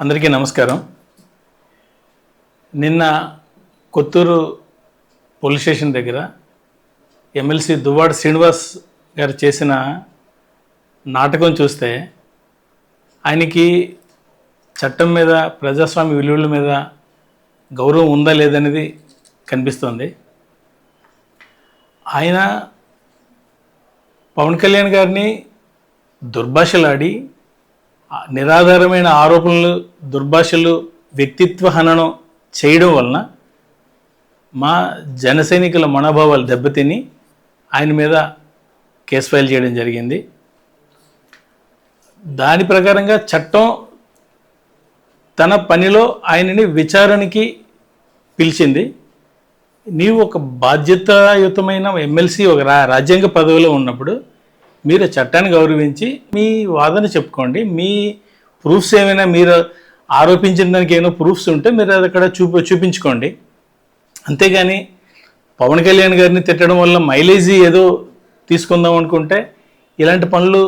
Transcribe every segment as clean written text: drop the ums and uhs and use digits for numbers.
అందరికీ నమస్కారం. నిన్న కొత్తూరు పోలీస్ స్టేషన్ దగ్గర ఎమ్మెల్సీ దువ్వాడ శ్రీనివాస్ గారు చేసిన నాటకం చూస్తే ఆయనకి చట్టం మీద, ప్రజాస్వామ్య విలువల మీద గౌరవం ఉందా లేదనేది కనిపిస్తుంది. ఆయన పవన్ కళ్యాణ్ గారిని దుర్భాషలాడి, నిరాధారమైన ఆరోపణలు, దుర్భాషలు, వ్యక్తిత్వ హననం చేయడం వలన మా జన సైనికుల మనోభావాలు దెబ్బతిని ఆయన మీద కేసు ఫైల్ చేయడం జరిగింది. దాని ప్రకారంగా చట్టం తన పనిలో ఆయనని విచారణకి పిలిచింది. నీవు ఒక బాధ్యతాయుతమైన ఎమ్మెల్సీ, ఒక రాజ్యాంగ పదవిలో ఉన్నప్పుడు మీరు చట్టాన్ని గౌరవించి మీ వాదన చెప్పుకోండి. మీ ప్రూఫ్స్ ఏమైనా, మీరు ఆరోపించిన దానికి ఏమైనా ప్రూఫ్స్ ఉంటే మీరు అది అక్కడ చూపించుకోండి. అంతేగాని పవన్ కళ్యాణ్ గారిని తిట్టడం వల్ల మైలేజీ ఏదో తీసుకుందాం అనుకుంటే ఇలాంటి పనులు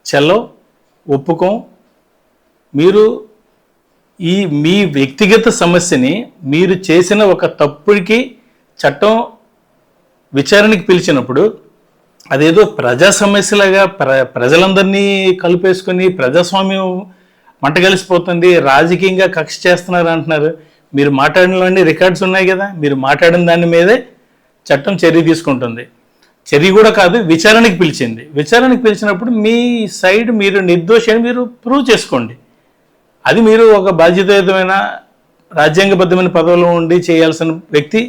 చెల్లవు, ఒప్పుకోం. మీరు మీ వ్యక్తిగత సమస్యని, మీరు చేసిన ఒక తప్పుడికి చట్టం విచారణకి పిలిచినప్పుడు అదేదో ప్రజా సమస్యలాగా ప్రజలందరినీ కలిపేసుకొని ప్రజాస్వామ్యం మంట కలిసిపోతుంది, రాజకీయంగా కక్ష చేస్తున్నారు అంటున్నారు. మీరు మాట్లాడినవన్నీ రికార్డ్స్ ఉన్నాయి కదా, మీరు మాట్లాడిన దాని మీదే చట్టం చర్య తీసుకుంటుంది. చర్య కూడా కాదు, విచారణకి పిలిచింది. విచారణకి పిలిచినప్పుడు మీ సైడ్ మీరు నిర్దోషి అని మీరు ప్రూవ్ చేసుకోండి. అది మీరు ఒక బాధ్యతాయుతమైన, రాజ్యాంగబద్ధమైన పదవిలో ఉండి చేయాల్సిన వ్యక్తి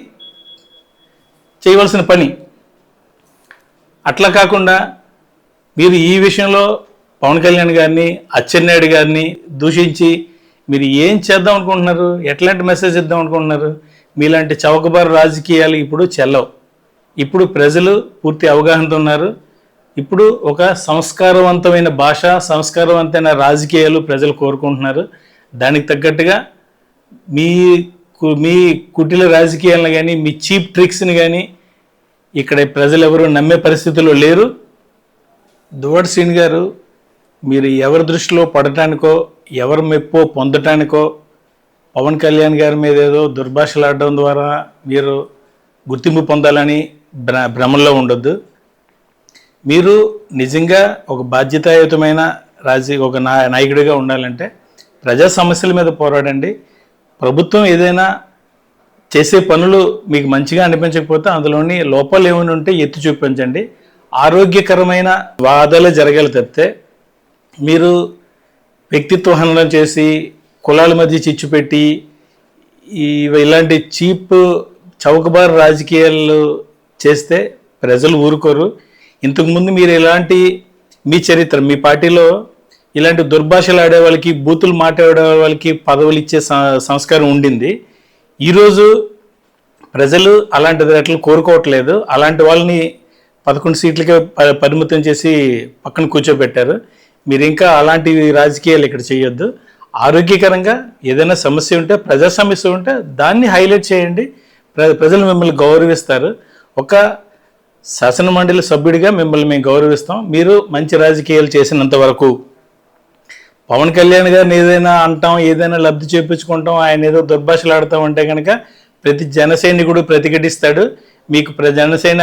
చేయవలసిన పని. అట్లా కాకుండా మీరు ఈ విషయంలో పవన్ కళ్యాణ్ గారిని, అచ్చెన్నాయుడు గారిని దూషించి మీరు ఏం చేద్దాం అనుకుంటున్నారు, ఎట్లాంటి మెసేజ్ ఇద్దాం అనుకుంటున్నారు? మీలాంటి చౌకబారు రాజకీయాలు ఇప్పుడు చెల్లవు. ఇప్పుడు ప్రజలు పూర్తి అవగాహనతో ఉన్నారు. ఇప్పుడు ఒక సంస్కారవంతమైన భాష, సంస్కారవంతమైన రాజకీయాలు ప్రజలు కోరుకుంటున్నారు. దానికి తగ్గట్టుగా మీ కుటిల రాజకీయాలను కానీ, మీ చీప్ ట్రిక్స్ని కానీ ఇక్కడ ప్రజలు ఎవరు నమ్మే పరిస్థితుల్లో లేరు. దువ్వాడ శ్రీని గారు, మీరు ఎవరి దృష్టిలో పడటానికో, ఎవరి మెప్పో పొందటానికో పవన్ కళ్యాణ్ గారి మీద ఏదో దుర్భాషలాడడం ద్వారా మీరు గుర్తింపు పొందాలని భ్రమల్లో ఉండొద్దు. మీరు నిజంగా ఒక బాధ్యతాయుతమైన ఒక నాయకుడిగా ఉండాలంటే ప్రజా సమస్యల మీద పోరాడండి. ప్రభుత్వం ఏదైనా చేసే పనులు మీకు మంచిగా అనిపించకపోతే అందులోని లోపాలు ఏమైనా ఉంటే ఎత్తి చూపించండి. ఆరోగ్యకరమైన వాదాలు జరగాలి తప్పితే మీరు వ్యక్తిత్వ హననం చేసి, కులాల మధ్య చిచ్చు పెట్టి, ఇలాంటి చీప్ చౌకబారు రాజకీయాలు చేస్తే ప్రజలు ఊరుకోరు. ఇంతకుముందు మీరు ఇలాంటి మీ చరిత్ర, మీ పార్టీలో ఇలాంటి దుర్భాషలు ఆడే వాళ్ళకి, బూతులు మాట్లాడే వాళ్ళకి పదవులు ఇచ్చే సంస్కారం ఉండింది. ఈరోజు ప్రజలు అలాంటి అట్లా కోరుకోవట్లేదు. అలాంటి వాళ్ళని 11 సీట్లకే పరిమితం చేసి పక్కన కూర్చోబెట్టారు. మీరు ఇంకా అలాంటి రాజకీయాలు ఇక్కడ చేయొద్దు. ఆరోగ్యకరంగా ఏదైనా సమస్య ఉంటే, ప్రజా సమస్య ఉంటే దాన్ని హైలైట్ చేయండి. ప్రజలు మిమ్మల్ని గౌరవిస్తారు. ఒక శాసన మండలి సభ్యుడిగా మిమ్మల్ని మేము గౌరవిస్తాం. మీరు మంచి రాజకీయాలు చేసినంత వరకు. పవన్ కళ్యాణ్ గారిని ఏదైనా అంటాం, ఏదైనా లబ్ధి చేపించుకుంటాం, ఆయన ఏదో దుర్భాషలు ఆడతాం అంటే కనుక ప్రతి జనసైనికుడు ప్రతిఘటిస్తాడు. మీకు జనసేన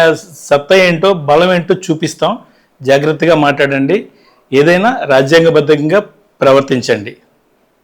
సత్తా ఏంటో, బలం ఏంటో చూపిస్తాం. జాగ్రత్తగా మాట్లాడండి. ఏదైనా రాజ్యాంగబద్ధంగా ప్రవర్తించండి.